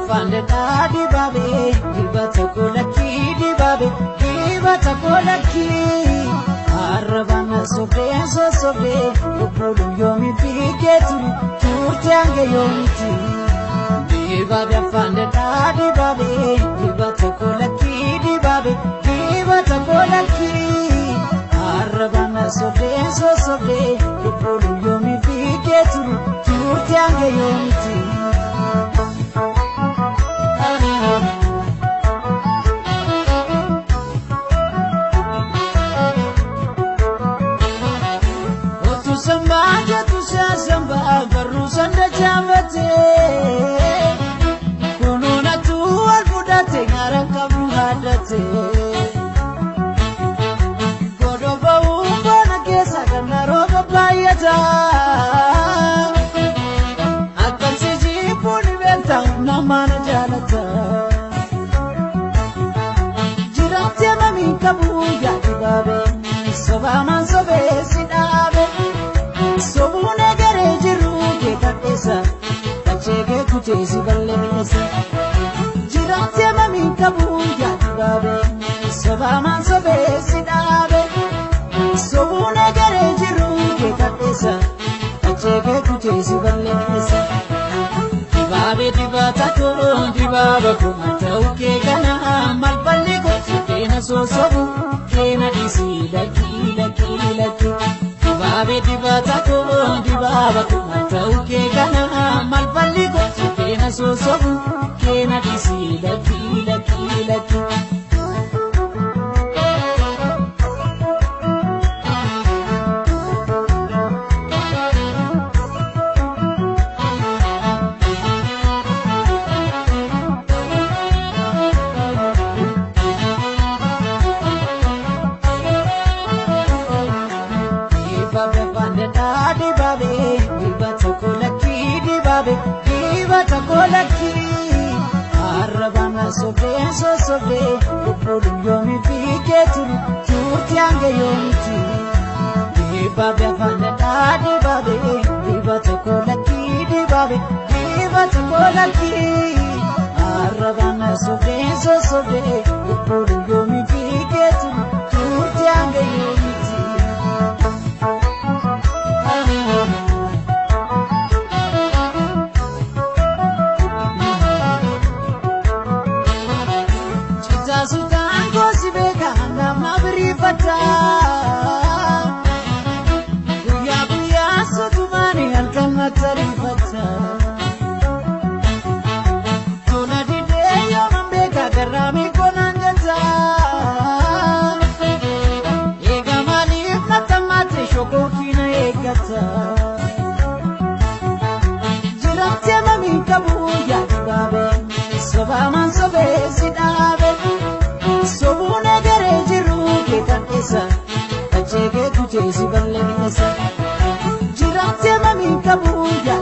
fande dadi babe dibata kolaki dibabe dibata kolaki arabana sobe so sobe upulu yomi pigetu turte ange yomiti dibabe fande dadi babe dibata kolaki dibabe dibata kolaki arabana sobe so sobe upulu yomi pigetu turte ange yomiti Samba barusan da jamate kununa tu albudate ngaran kabu hadate godo bau bana kesa kana roga payata akan siji puni benta namana jalata jirate mami kabu ya dibabe sobaman sobe sinabe sobune Kachege kutezi ballenesa jirate mami kabuya babe sobaman sobe sidabe sobune gare jiruge katesa kachege kutezi ballenesa babe dibata ko dibaba ko matauke kana malballe ko kena so sobu kena disi laki laki laki babe dibata ko dibaba ko matauke kana malballe ko kena so sobu kena disi laki laki laki Kolaki arabana sobe so sobe upulu yomi pigetu turti ange yomiti dibabe fanda dadi babe dibata kolaki dibabe dibata kolaki arabana sobe so sobe upulu yomi pigetu turti ange yomiti Buya buya sotumani alkana tarifata Tuna dide yo mambeka karami konangata Ega malif matamate shoko kina egata Jirate mami kabuya dibabe sobaman sobe sidabe sobune gare jiruge katesa kachege kutezi ballenesa jirate mami kabuya